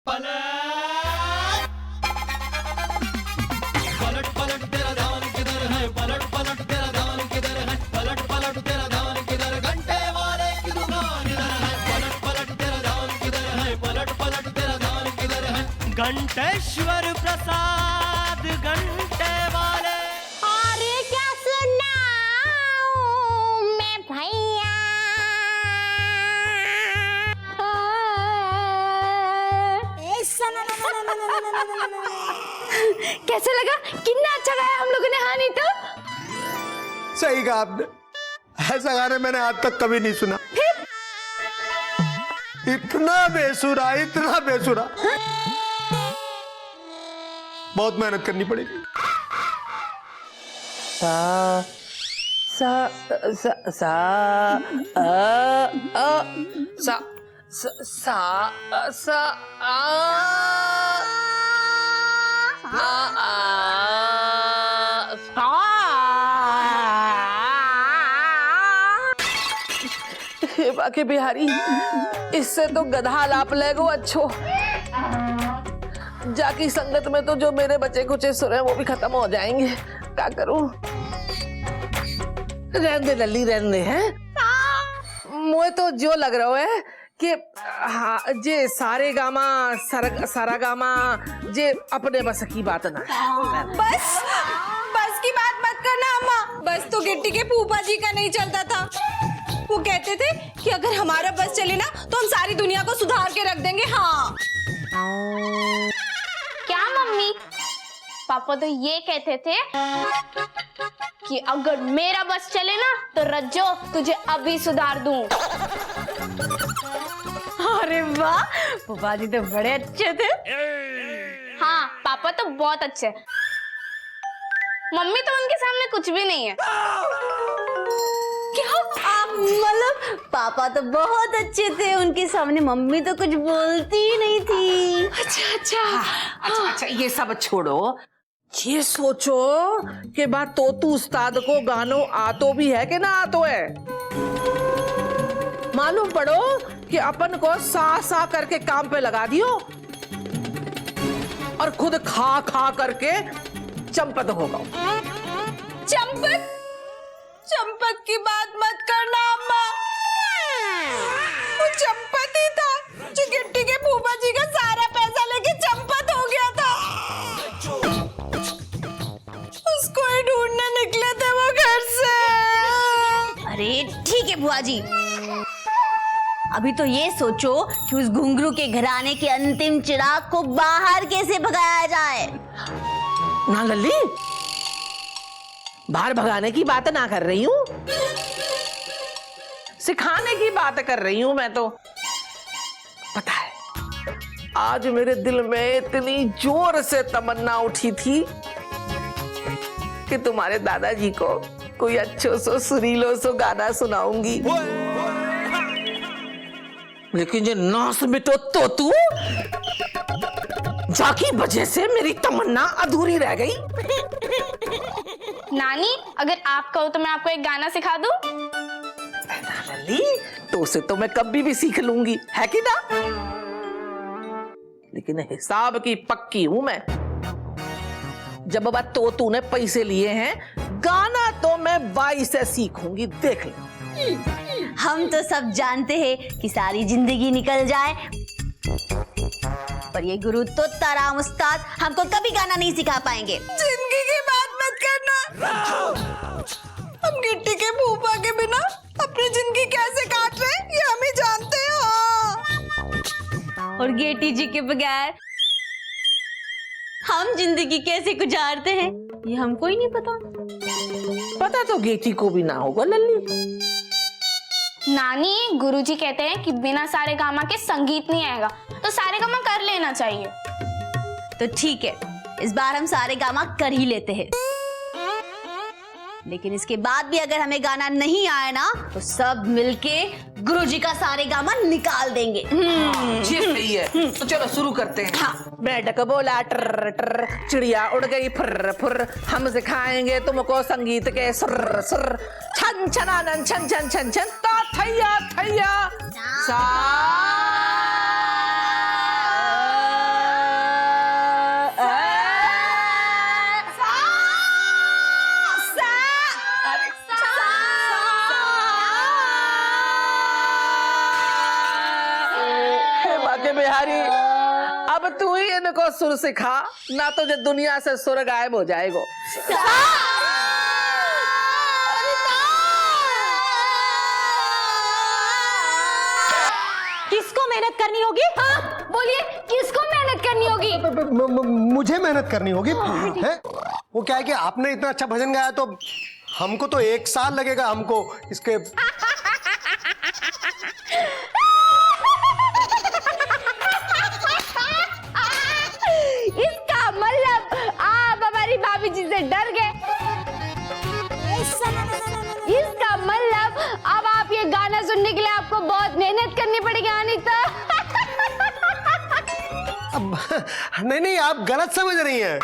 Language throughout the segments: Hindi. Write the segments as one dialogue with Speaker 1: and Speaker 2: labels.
Speaker 1: पलट पलट तेरा ध्यान किधर है, पलट पलट तेरा ध्यान किधर है, पलट पलट तेरा ध्यान किधर, घंटे वाले की दुकान इधर है, पलट पलट तेरा ध्यान किधर है, पलट पलट तेरा ध्यान किधर है। घंटेश्वर प्रसाद घंटे वाले।
Speaker 2: अरे क्या सुनाऊं मैं भैया, कैसा लगा? कितना अच्छा गाया हम लोगों ने, हाँ नहीं तो?
Speaker 3: सही कहा आपने, ऐसा गाना मैंने आज तक कभी नहीं सुना। इतना बेसुरा, इतना बेसुरा। बहुत मेहनत करनी पड़ेगी।
Speaker 4: सा सा सा सा सा सा सा बाकी बिहारी, इससे तो गधा लाप लेगो अच्छो। जाकी संगत में तो जो मेरे बचे कुचे सुर हैं वो भी खत्म हो जाएंगे। क्या करूं? रहने दे लल्ली, रहने दे। हैं मुझे तो जो लग रहा है कि हाँ, जे सारे गामा सारा गामा जे अपने बस की बात ना है।
Speaker 5: बस बस की बात मत करना अम्मा। बस तो गिट्टी के फूफा जी का नहीं चलता था। वो कहते थे कि अगर हमारा बस चले ना तो हम सारी दुनिया को सुधार के रख देंगे। हाँ
Speaker 2: क्या मम्मी पापा तो ये कहते थे कि अगर मेरा बस चले ना तो रज्जो तुझे अभी सुधार दूं।
Speaker 5: अरे वाह, फूफा जी तो बड़े अच्छे थे।
Speaker 2: हाँ पापा तो बहुत अच्छे, मम्मी तो उनके सामने कुछ भी नहीं है।
Speaker 5: क्या आप मतलब पापा तो बहुत अच्छे थे, उनके सामने मम्मी तो कुछ बोलती ही नहीं थी। अच्छा अच्छा
Speaker 4: अच्छा, ये सब छोड़ो। ये सोचो कि बात तो तू उस्ताद को गानो आतो भी है कि ना आतो है। मालूम पड़ो कि अपन को सा सा करके काम पे लगा दियो और खुद खा खा करके चंपत होगा।
Speaker 5: चंपत चंपत की बात मत करना अम्मा। वो चंपत ही था जो गिट्टी के फूफा जी का सारा पैसा लेके चंपत हो गया था। उसको ही ढूंढने निकले थे वो घर से।
Speaker 6: अरे ठीक है बुआ जी, अभी तो ये सोचो कि उस घुंघरू के घराने के अंतिम चिराग को बाहर कैसे भगाया जाए।
Speaker 4: ना लल्ली, बाहर भगाने की बात ना कर रही हूँ, सिखाने की बात कर रही हूँ मैं तो। पता है आज मेरे दिल में इतनी जोर से तमन्ना उठी थी कि तुम्हारे दादाजी को कोई अच्छो सो सुरीलो सो गाना सुनाऊंगी, लेकिन ये नास में तो तू जाकी वजह से मेरी तमन्ना अधूरी रह गई।
Speaker 2: नानी अगर आप कहो तो मैं आपको एक गाना सिखा दूं।
Speaker 4: लल्ली, तो उसे तो मैं कभी भी सीख लूंगी, है कि ना? लेकिन हिसाब की पक्की हूं मैं। जब बाबा तो तूने पैसे लिए हैं, गाना तो मैं बाई से सीखूंगी, देख ले।
Speaker 6: हम तो सब जानते हैं कि सारी जिंदगी निकल जाए, पर ये गुरु तोताराम उस्ताद हमको कभी गाना नहीं सिखा पाएंगे।
Speaker 5: जिंदगी की बात मत करना। हम गिट्टी के फूफा के बिना अपनी जिंदगी कैसे काट रहे हैं ये हम ही जानते हैं। हाँ।
Speaker 6: और गेटी जी के बगैर हम जिंदगी कैसे गुजारते हैं ये हमको ही नहीं पता।
Speaker 4: पता तो गेटी को भी ना होगा लल्ली।
Speaker 2: नानी गुरुजी कहते हैं कि बिना सारे गामा के संगीत नहीं आएगा, तो सारे गामा कर लेना चाहिए।
Speaker 6: तो ठीक है, इस बार हम सारे गामा कर ही लेते हैं, लेकिन इसके बाद भी अगर हमें गाना नहीं आए ना तो सब मिलके गुरुजी का सारे गामा निकाल देंगे।
Speaker 4: ये सही है, तो चलो शुरू करते हैं। हाँ। मेढक बोला टर टर, चिड़िया उड़ गई फुर फुर, हम सिखाएंगे तुमको संगीत के सुर सुर, छन छनानन छन छन छन छन, ता थैया थैया सा हे बिहारी, अब तू ही इनको सुर सिखा, ना तो जो दुनिया से सुर गायब हो जाएगो।
Speaker 6: किसको मेहनत करनी होगी?
Speaker 2: हाँ, बोलिए किसको मेहनत करनी होगी?
Speaker 3: मुझे मेहनत करनी होगी है? वो क्या है कि आपने इतना अच्छा भजन गाया तो हमको तो 1 साल लगेगा हमको इसके।
Speaker 2: इसका मतलब आप हमारी भाभी जी से डर गए। इसका मतलब अब आप ये गाना सुनने के लिए आपको बहुत मेहनत करनी पड़ेगी अनीता।
Speaker 3: अब नहीं, आप गलत समझ रही हैं।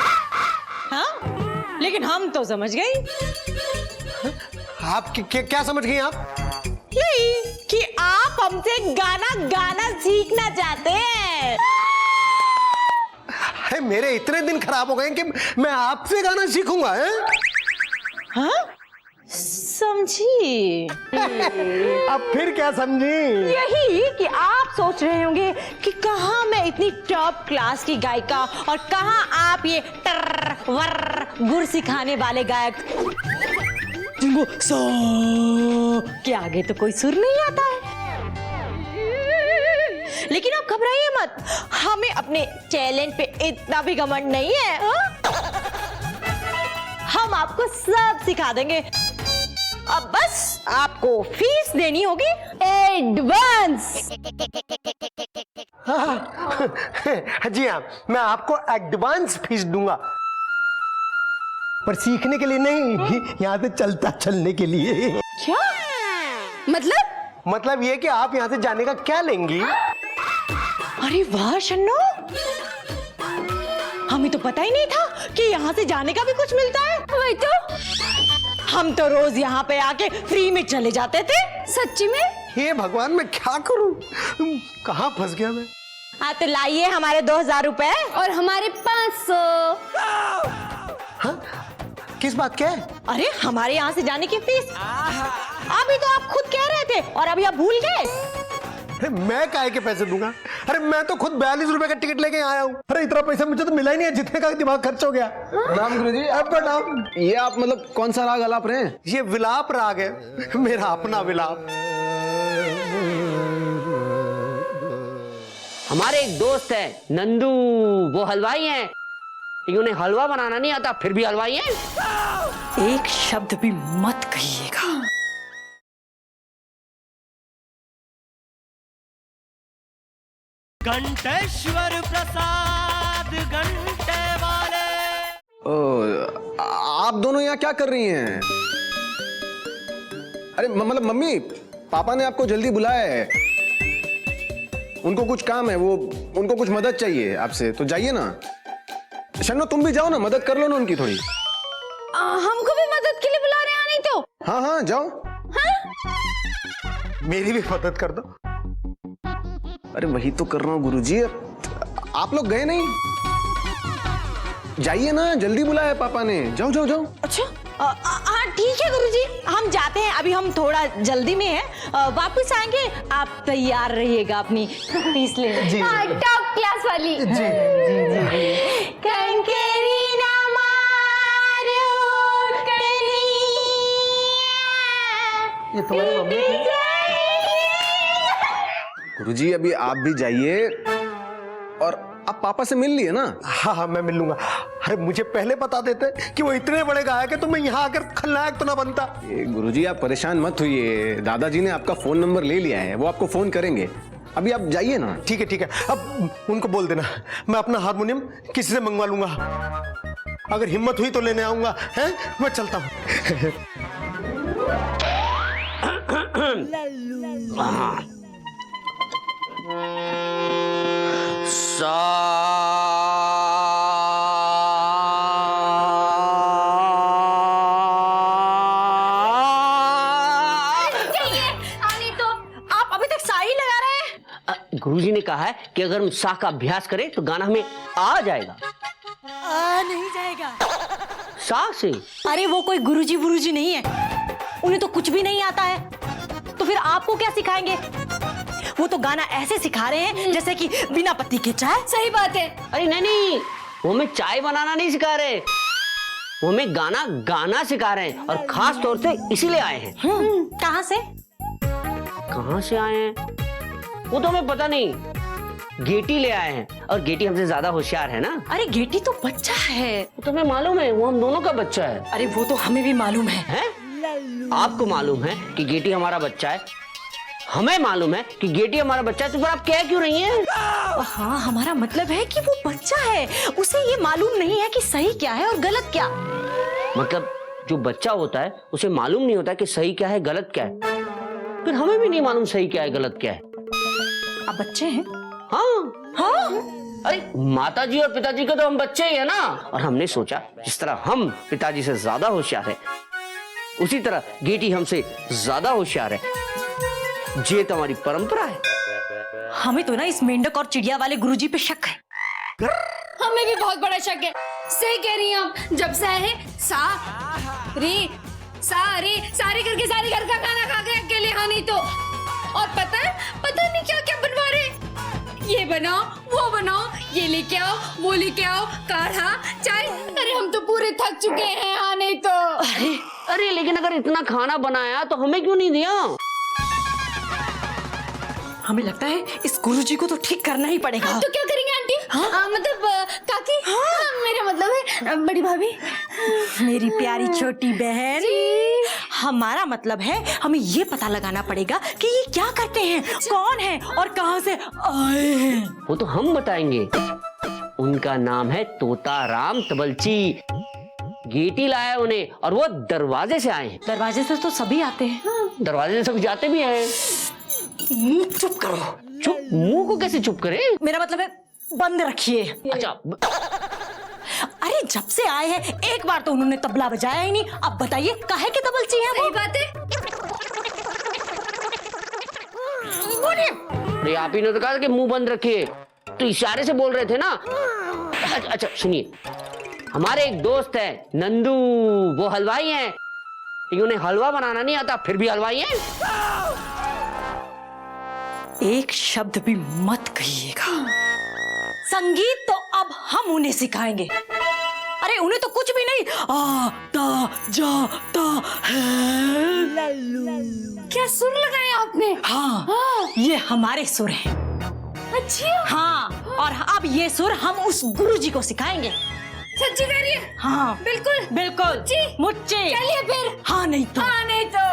Speaker 5: हाँ, लेकिन हम तो समझ गए।
Speaker 3: आप क्या समझ गई आप?
Speaker 5: यही कि आप हमसे गाना सीखना चाहते हैं।
Speaker 3: है, मेरे इतने दिन खराब हो गए कि मैं आपसे गाना सीखूंगा है?
Speaker 5: हाँ? समझी?
Speaker 3: अब फिर क्या समझी?
Speaker 5: यही कि आप सोच रहे होंगे कि कहाँ मैं इतनी टॉप क्लास की गायिका और कहाँ आप ये टर वर गुर सिखाने वाले गायक जिनको सो के आगे तो कोई सुर नहीं आता है। लेकिन आप घबराइए मत, हमें अपने टैलेंट पे इतना भी घमंड नहीं है। हाँ? हम आपको सब सिखा देंगे। अब बस आपको फीस देनी होगी एडवांस।
Speaker 3: जी हाँ, मैं आपको एडवांस फीस दूंगा, पर सीखने के लिए नहीं, यहाँ से चलने के लिए।
Speaker 5: क्या
Speaker 3: मतलब ये कि आप यहाँ से जाने का क्या लेंगी?
Speaker 5: अरे वाह शन्नो, हमें तो पता ही नहीं था कि यहाँ से जाने का भी कुछ मिलता है। वही तो, हम तो रोज यहाँ पे आके फ्री में चले जाते थे।
Speaker 2: सच्ची में?
Speaker 3: हे भगवान, मैं क्या करूं? कहाँ फंस गया मैं?
Speaker 5: हाँ तो लाइए हमारे 2000 रुपए
Speaker 2: और हमारे 500।
Speaker 3: हाँ? किस बात क्या है?
Speaker 5: अरे हमारे यहाँ से जाने की फीस। अभी तो आप खुद कह रहे थे और अभी आप भूल गए।
Speaker 3: अरे मैं काहे के पैसे दूंगा? अरे मैं तो खुद 42 रुपए का टिकट लेके आया हूँ। अरे इतना पैसा मुझे तो मिला ही नहीं है, जितने का दिमाग खर्च हो गया।
Speaker 7: प्रणाम गुरुजी।
Speaker 3: अब प्रणाम।
Speaker 7: ये आप मतलब कौन सा राग अलाप रहे हैं?
Speaker 3: ये विलाप राग है, मेरा अपना विलाप।
Speaker 8: हमारे एक दोस्त है नंदू, वो हलवाई हैं, लेकिन उन्हें हलवा बनाना नहीं आता, फिर भी हलवाई हैं।
Speaker 5: एक शब्द भी मत कहिएगा।
Speaker 1: घंटेश्वर प्रसाद घंटे वाले।
Speaker 7: आप दोनों यहाँ क्या कर रही हैं? अरे मतलब मम्मी पापा ने आपको जल्दी बुलाया है, उनको कुछ काम है, वो उनको कुछ मदद चाहिए आपसे, तो जाइए ना। शन्नो तुम भी जाओ ना, मदद कर लो ना उनकी थोड़ी।
Speaker 2: हमको भी मदद के लिए बुला रहे हैं नहीं तो?
Speaker 7: हाँ हाँ जाओ।
Speaker 3: मेरी भी मदद कर दो।
Speaker 7: अरे वही तो कर रहा हूँ गुरुजी, आप लोग गए नहीं? जाइए ना, जल्दी बुलाया पापा ने, जाओ जाओ जाओ।
Speaker 5: अच्छा हाँ ठीक है गुरुजी, हम जाते हैं, अभी हम थोड़ा जल्दी में हैं, वापस आएंगे। आप तैयार रहिएगा अपनी फीस ले।
Speaker 3: जी
Speaker 2: टॉप क्लास वाली।
Speaker 3: जी।
Speaker 5: कंकरीना मारो
Speaker 3: ये तुम्हारी मम्मी थी?
Speaker 7: गुरुजी अभी आप भी जाइए और आप पापा से मिल लिए ना।
Speaker 3: हाँ हाँ मैं मिल लूंगा। अरे मुझे पहले बता देते कि वो इतने बड़े गायक है तो मैं यहाँ आकर खलनायक तो ना बनता।
Speaker 7: गुरुजी आप परेशान मत होइए, दादाजी ने आपका फोन नंबर ले लिया है, वो आपको फोन करेंगे। अभी आप जाइए ना।
Speaker 3: ठीक है, अब उनको बोल देना मैं अपना हारमोनियम किसी से मंगवा लूंगा, अगर हिम्मत हुई तो लेने आऊंगा। हैं, मैं चलता हूँ।
Speaker 5: आप अभी तक सा ही लगा रहे हैं।
Speaker 8: गुरुजी ने कहा है कि अगर हम सा का अभ्यास करें तो गाना हमें आ जाएगा।
Speaker 5: नहीं जाएगा।
Speaker 8: सा से?
Speaker 5: अरे वो कोई गुरुजी नहीं है, उन्हें तो कुछ भी नहीं आता है, तो फिर आपको क्या सिखाएंगे?
Speaker 6: वो तो गाना ऐसे सिखा रहे हैं जैसे कि बिना पत्ती के चाय।
Speaker 5: सही बात है।
Speaker 8: अरे नहीं, वो हमें चाय बनाना नहीं सिखा रहे, वो हमें गाना गाना सिखा रहे हैं, और खास तौर से इसीलिए आए हैं।
Speaker 6: कहाँ से?
Speaker 8: कहाँ से आए हैं वो तो हमें पता नहीं, गेटी ले आए हैं, और गेटी हमसे ज्यादा होशियार है ना।
Speaker 6: अरे गेटी तो बच्चा है।
Speaker 8: वो तो हमें मालूम है, वो हम दोनों का बच्चा है।
Speaker 6: अरे वो तो हमें भी मालूम है।
Speaker 8: हैं? आपको मालूम है कि गेटी हमारा बच्चा है, हमें मालूम है कि गेटी हमारा बच्चा है, तो फिर आप कह क्यों रही हैं?
Speaker 6: हाँ, हमारा मतलब है कि वो बच्चा है, उसे ये मालूम नहीं है कि सही क्या है और गलत क्या।
Speaker 8: मतलब जो बच्चा होता है उसे मालूम नहीं होता कि सही क्या है गलत क्या है, फिर हमें भी नहीं मालूम सही क्या है गलत क्या है।
Speaker 6: आप बच्चे हैं?
Speaker 8: हाँ
Speaker 6: हाँ।
Speaker 8: अरे माताजी और पिताजी के तो हम बच्चे ही है ना, और हमने सोचा जिस तरह हम पिताजी से ज्यादा होशियार है, उसी तरह गेटी हमसे ज्यादा होशियार है। ये तो हमारी परंपरा है।
Speaker 6: हमें तो ना इस मेंढक और चिड़िया वाले गुरुजी पे शक है।
Speaker 5: हमें भी बहुत बड़ा शक है। सही कह रही हैं आप। जब से आए हैं सारे करके सारे घर का खाना खा गए अकेले। हाँ नहीं तो। और पता नहीं क्या क्या बनवा रहे, ये बनाओ वो बनाओ, ये लेके आओ वो लेके आओ, काढ़ा चाय। अरे हम तो पूरे थक चुके हैं। हाँ नहीं तो।
Speaker 8: अरे लेकिन अगर इतना खाना बनाया तो हमें क्यों नहीं दिया?
Speaker 6: हमें लगता है इस गुरुजी को तो ठीक करना ही पड़ेगा।
Speaker 5: तो क्या करेंगे आंटी? हाँ? मतलब काकी? हाँ? मेरा मतलब है बड़ी भाभी,
Speaker 6: मेरी प्यारी छोटी बहन, हमारा मतलब है हमें ये पता लगाना पड़ेगा कि ये क्या करते हैं, कौन है और कहां से आए हैं।
Speaker 8: वो तो हम बताएंगे। उनका नाम है तोता राम तबलची। गेटी लाया उन्हें, और वो दरवाजे से आए हैं।
Speaker 6: दरवाजे से तो सभी आते हैं।
Speaker 8: दरवाजे से सब जाते भी हैं।
Speaker 6: चुप करो।
Speaker 8: चुप? मुंह को कैसे चुप करे?
Speaker 6: मेरा मतलब है बंद रखिए।
Speaker 8: अच्छा
Speaker 6: अरे जब से आए हैं एक बार तो उन्होंने तबला बजाया ही नहीं। अब बताइए काहे के तबलची है?
Speaker 5: सही बात है।
Speaker 8: अरे आप ही ने तो कहा कि मुंह बंद रखिए, तो इशारे से बोल रहे थे ना। अच्छा सुनिए, हमारे एक दोस्त है नंदू, वो हलवाई हैं, लेकिन उन्हें हलवा बनाना नहीं आता, फिर भी हलवाई हैं।
Speaker 6: एक शब्द भी मत कहिएगा। संगीत तो अब हम उन्हें सिखाएंगे। अरे उन्हें तो कुछ भी नहीं आता जाता है।
Speaker 5: क्या सुर लगाए आपने?
Speaker 6: हाँ, ये हमारे सुर हैं।
Speaker 5: अच्छा।
Speaker 6: हाँ, और अब ये सुर हम उस गुरुजी को सिखाएंगे।
Speaker 5: सच्ची कह रही है?
Speaker 6: हाँ
Speaker 5: बिल्कुल
Speaker 6: बिल्कुल मुझे।
Speaker 5: चलिए फिर।
Speaker 6: हाँ नहीं तो।
Speaker 5: हाँ नहीं तो।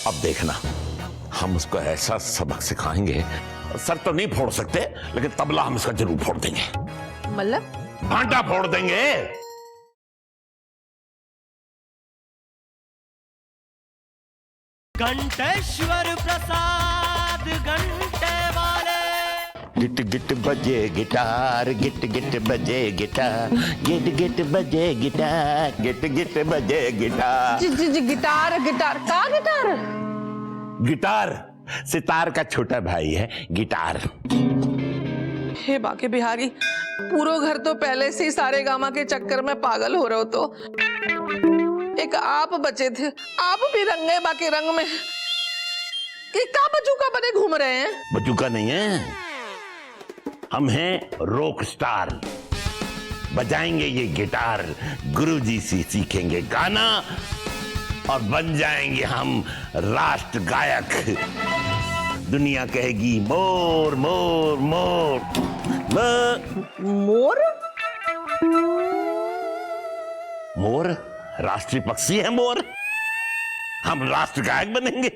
Speaker 9: अब देखना, हम उसको ऐसा सबक सिखाएंगे, सर तो नहीं फोड़ सकते, लेकिन तबला हम इसका जरूर फोड़ देंगे।
Speaker 4: मतलब?
Speaker 9: भांटा फोड़ देंगे।
Speaker 1: घंटेश्वर प्रसाद घंटे वाले।
Speaker 9: गिट गिट बजे गिटार, गिट गिट बजे गिटार, गिट गिट बजे गिटार, गिट गिट बजे गिटार।
Speaker 4: गिटार गिटार का गिटार?
Speaker 9: गिटार सितार का छोटा भाई है गिटार।
Speaker 4: हे बाके बिहारी, पूरा घर तो पहले से ही सारे गामा के चक्कर में पागल हो रहे हो, तो एक आप बचे थे, आप भी रंगे बाके रंग में कि का बजूका बने घूम रहे हैं।
Speaker 9: बजूका नहीं है, हम हैं रॉक स्टार। बजाएंगे ये गिटार, गुरुजी से सीखेंगे गाना, और बन जाएंगे हम राष्ट्र गायक। दुनिया कहेगी मोर मोर मोर।
Speaker 4: मोर?
Speaker 9: मोर राष्ट्रीय पक्षी है मोर। हम राष्ट्र गायक बनेंगे,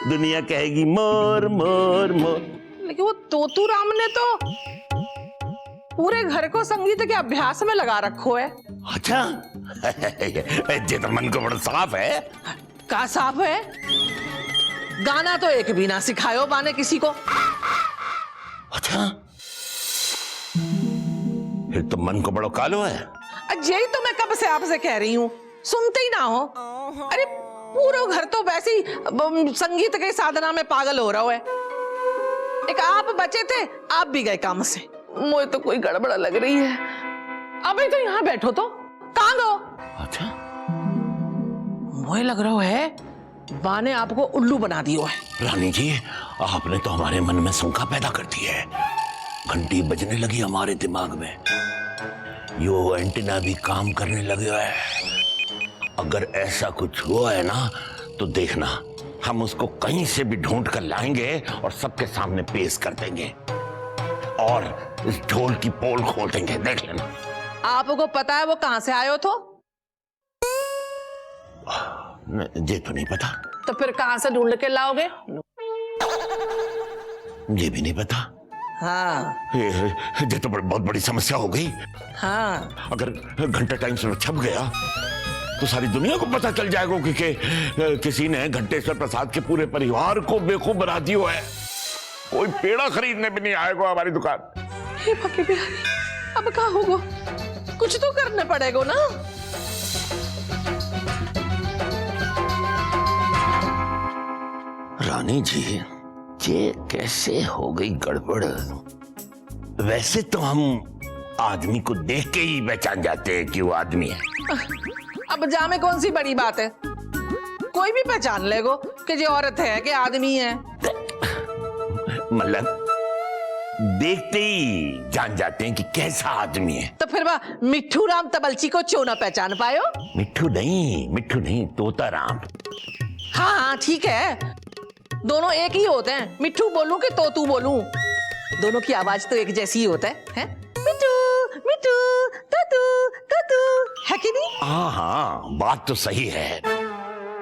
Speaker 9: दुनिया कहेगी मोर मोर मोर।
Speaker 4: लेकिन वो तोतू राम ने तो पूरे घर को संगीत के अभ्यास में लगा रखो है।
Speaker 9: अच्छा ये तो मन को बड़ा साफ है।
Speaker 4: का साफ है? गाना तो एक भी ना सिखायो बाने किसी को।
Speaker 9: अच्छा, फिर तो मन को बड़ा कालो है।
Speaker 4: यही तो मैं कब से आपसे कह रही हूँ, सुनते ही ना हो। अरे पूरा घर तो वैसे ही संगीत के साधना में पागल हो रहा है। एक आप बचे थे, आप भी गए काम से। मुझे तो कोई गड़बड़ लग रही है। अभी तो यहाँ बैठो तो कहाँ गो?
Speaker 9: अच्छा,
Speaker 4: मुझे लग रहा है माँ ने आपको उल्लू बना दियो है।
Speaker 9: रानी जी, आपने तो हमारे मन में शंका पैदा कर दी है। घंटी बजने लगी हमारे दिमाग में, यो एंटीना भी काम करने लगे है। अगर ऐसा कुछ हुआ है ना तो देखना, हम उसको कहीं से भी ढूंढ कर लाएंगे और सबके सामने पेश कर देंगे और इस ढोल की पोल खोल देंगे, देख लेना।
Speaker 4: आपको पता है वो कहाँ से आयो तो?
Speaker 9: ये तो नहीं पता।
Speaker 4: तो फिर कहाँ से ढूंढ के लाओगे?
Speaker 9: ये भी नहीं पता।
Speaker 4: हाँ
Speaker 9: ये तो बहुत बड़ी समस्या हो गई।
Speaker 4: हाँ,
Speaker 9: अगर घंटा टाइम से छप गया तो सारी दुनिया को पता चल जाएगा कि किसी ने घंटेश्वर प्रसाद के पूरे परिवार को बेवकूफ बना दिया है। कोई पेड़ा खरीदने भी नहीं आएगा हमारी दुकान।
Speaker 4: हे फकीर बिहारी, अब कहाँ होगो? कुछ तो करना पड़ेगा ना।
Speaker 9: रानी जी, ये कैसे हो गई गड़बड़? वैसे तो हम आदमी को देख के ही पहचान जाते हैं कि वो आदमी है।
Speaker 4: अब जामे कौन सी बड़ी बात है, कोई भी पहचान लेगो कि ये औरत है कि आदमी है।
Speaker 9: मतलब देखते ही जान जाते हैं कि कैसा आदमी है।
Speaker 4: तो फिर वह मिट्ठू राम तबलची को क्यों ना पहचान पायो?
Speaker 9: मिट्ठू नहीं, तोता राम।
Speaker 4: हाँ हाँ ठीक है, दोनों एक ही होते हैं। मिट्ठू बोलूं कि तोतू बोलूं, दोनों की आवाज तो एक जैसी ही होता है? मिट्ठू मिट्ठू, तोतू तोतू, है कि नहीं?
Speaker 9: हाँ, बात तो सही है।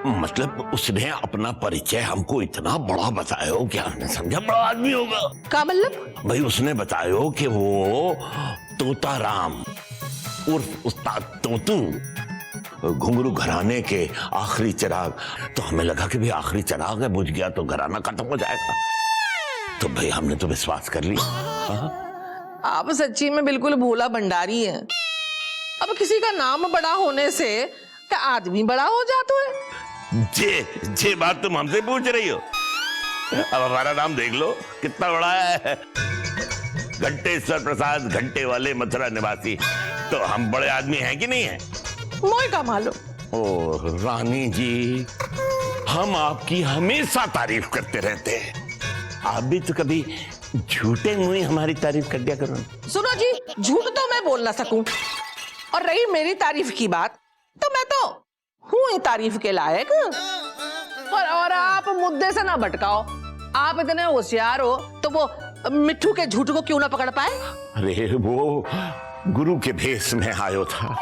Speaker 9: मतलब उसने अपना परिचय हमको इतना बड़ा बताया कि हमने समझा बड़ा आदमी होगा।
Speaker 4: क्या मतलब?
Speaker 9: भाई उसने बताया कि वो तोता राम उर्फ उस्ताद तोतू, घुंघरू घराने के आखिरी चिराग। तो हमें लगा कि भाई आखिरी चिराग है, बुझ गया तो घराना खत्म हो जाएगा। तो भाई हमने तो विश्वास कर लिया।
Speaker 4: आप सच्ची में बिल्कुल भोला भंडारी हैं। अब किसी का नाम बड़ा होने से क्या आदमी बड़ा हो जाता है?
Speaker 9: जे बात तुम हमसे पूछ रही हो। अब हमारा नाम देख लो कितना बड़ा है, घंटेश्वर प्रसाद, घंटे वाले मथुरा निवासी। तो हम बड़े आदमी हैं कि नहीं है?
Speaker 4: मोए का मालूम।
Speaker 9: ओ रानी जी, हम आपकी हमेशा तारीफ करते रहते हैं। आप भी तो कभी झूठे मुंह हमारी तारीफ कर दिया करो।
Speaker 4: सुनो जी, झूठ तो मैं बोल ना सकूं, और रही मेरी तारीफ की बात, तो मैं तो हूं ही तारीफ के लायक। और आप मुद्दे से ना भटकाओ। आप इतने होशियार हो तो वो मिट्ठू के झूठ को क्यों ना पकड़ पाए?
Speaker 9: अरे वो गुरु के भेष में आयो था,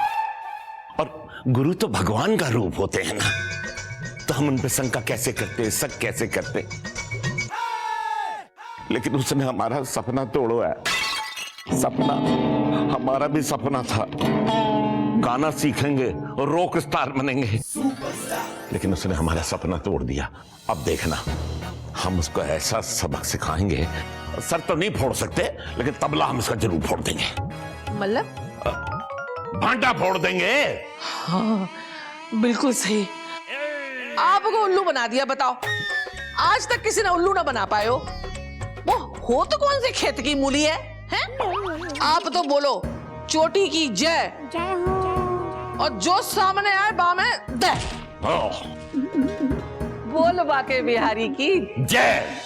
Speaker 9: और गुरु तो भगवान का रूप होते हैं ना, तो हम उन पे शंका कैसे करते, शक कैसे करते। लेकिन उसने हमारा सपना तोड़ो है। सपना, हमारा भी सपना था, गाना सीखेंगे और रॉक स्टार बनेंगे, लेकिन उसने हमारा सपना तोड़ दिया। अब देखना, हम उसको ऐसा सबक सिखाएंगे, सर तो नहीं फोड़ सकते लेकिन तबला हम इसका जरूर फोड़ देंगे।
Speaker 4: मतलब?
Speaker 9: भांटा फोड़ देंगे।
Speaker 4: हाँ, बिल्कुल सही। आपको उल्लू बना दिया, बताओ आज तक किसी ने उल्लू ना बना पाए हो। वो हो तो कौन से खेत की मूली है, हैं? आप तो बोलो चोटी की जय, और जो सामने आए बामे दे। बोल बाके बिहारी की
Speaker 9: जय।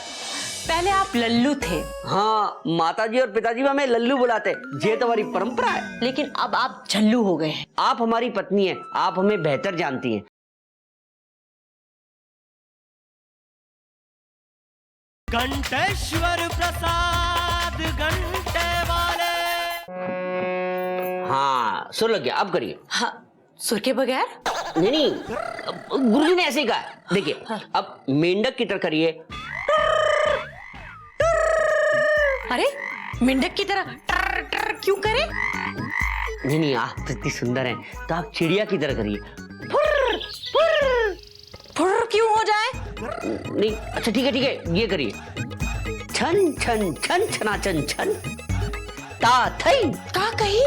Speaker 6: पहले आप लल्लू थे।
Speaker 8: हाँ, माताजी और पिताजी हमें लल्लू बुलाते, ये तो हमारी परंपरा है।
Speaker 6: लेकिन अब आप झल्लू हो गए हैं।
Speaker 8: आप हमारी पत्नी हैं, आप हमें बेहतर जानती हैं।
Speaker 1: घंटेश्वर प्रसाद घंटे वाले।
Speaker 8: हाँ, सुर लग गया, अब करिए।
Speaker 6: हाँ, सुर के बगैर?
Speaker 8: नहीं, गुरुजी ने ऐसे ही कहा। देखिए, अब मेंढक की तरह करिए।
Speaker 6: अरे मेंढक की तरह टर टर क्यों करे?
Speaker 8: नहीं, आप तो इतनी सुंदर हैं, तो आप चिड़िया की तरह करिए।
Speaker 6: फुर फुर फुर क्यों हो जाए?
Speaker 8: नहीं, अच्छा ठीक है, ये करिए। छन छन छन छना छन छन ता थई।
Speaker 6: का कही?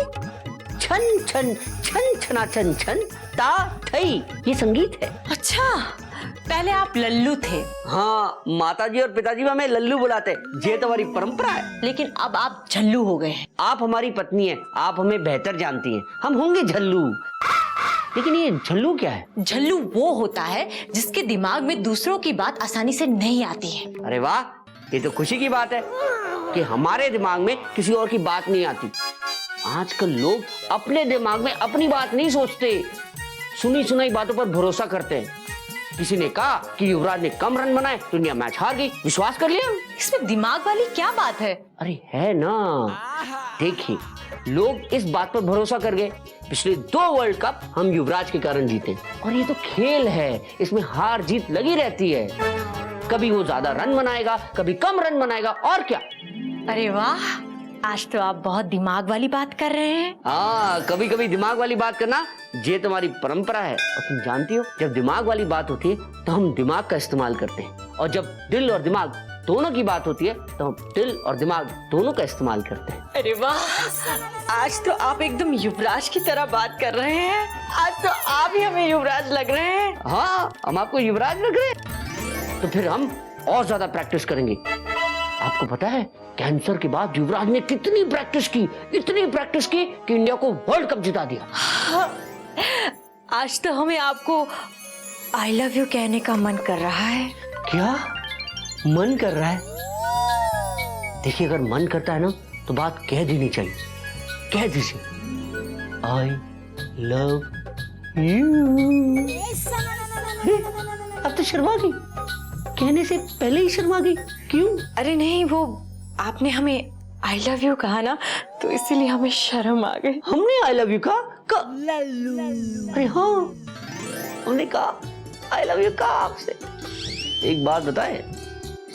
Speaker 8: छन छन छन छना छन छन ता थई, ये संगीत है।
Speaker 6: अच्छा, पहले आप लल्लू थे,
Speaker 8: हाँ, माताजी और पिताजी भी हमें लल्लू बुलाते, ये तो हमारी परंपरा है।
Speaker 6: लेकिन अब आप झल्लू हो गए हैं।
Speaker 8: आप हमारी पत्नी है, आप हमें बेहतर जानती हैं, हम होंगे झल्लू। लेकिन ये झल्लू क्या है?
Speaker 6: झल्लू वो होता है जिसके दिमाग में दूसरों की बात आसानी से नहीं आती है।
Speaker 8: अरे वाह, ये तो खुशी की बात है कि हमारे दिमाग में किसी और की बात नहीं आती। आजकल लोग अपने दिमाग में अपनी बात नहीं सोचते, सुनी सुनाई बातों पर भरोसा करते हैं। किसी ने कहा कि युवराज ने कम रन बनाए तो इंडिया मैच हार गई, विश्वास कर लिया।
Speaker 6: इसमें दिमाग वाली क्या बात है?
Speaker 8: अरे है ना, देखिए लोग इस बात पर भरोसा कर गए पिछले 2 वर्ल्ड कप हम युवराज के कारण जीते। और ये तो खेल है, इसमें हार जीत लगी रहती है। कभी वो ज्यादा रन बनाएगा, कभी कम रन बनाएगा, और क्या।
Speaker 6: अरे वाह, आज तो आप बहुत दिमाग वाली बात कर रहे हैं।
Speaker 8: हाँ, कभी कभी दिमाग वाली बात करना ये तुम्हारी परंपरा है। और तुम जानती हो, जब दिमाग वाली बात होती है तो हम दिमाग का इस्तेमाल करते हैं, और जब दिल और दिमाग दोनों की बात होती है तो हम दिल और दिमाग दोनों का इस्तेमाल करते हैं।
Speaker 6: अरे वाह, आज तो आप एकदम युवराज की तरह बात कर रहे हैं। आज तो आप ही हमें युवराज लग रहे हैं।
Speaker 8: हाँ, हम आपको युवराज लग रहे हैं, तो फिर हम और ज्यादा प्रैक्टिस करेंगे। आपको पता है, कैंसर के बाद युवराज ने कितनी प्रैक्टिस की, इतनी प्रैक्टिस की कि इंडिया को वर्ल्ड कप जिता दिया।
Speaker 6: हाँ, आज तो हमें आपको आई लव यू कहने का मन कर रहा है।
Speaker 8: क्या मन कर रहा है? देखिए, अगर मन करता है ना तो बात कह देनी चाहिए। कह दीजिए, आई लव यू। अब तो शर्मा गई, कहने से पहले ही शर्मा गई, क्यों?
Speaker 6: अरे नहीं, वो आपने हमें आई लव यू कहा ना, तो इसीलिए हमें शर्म आ गई।
Speaker 8: हमने आई लव यू कहा? अरे हाँ, हमने कहा आई लव यू कहा आपसे। एक बात बताए,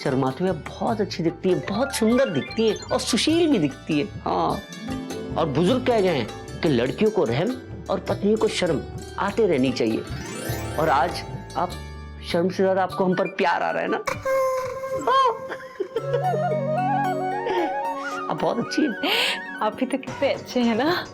Speaker 8: शर्माते हुए बहुत अच्छी दिखती है, बहुत सुंदर दिखती है, और सुशील भी दिखती है। हाँ, और बुजुर्ग कह गए हैं कि लड़कियों को रहम और पत्नियों को शर्म आते रहनी चाहिए। और आज आप शर्म से ज्यादा आपको हम पर प्यार आ रहा है ना। आप बहुत अच्छी हैं।
Speaker 6: आप भी तो कितने अच्छे हैं ना।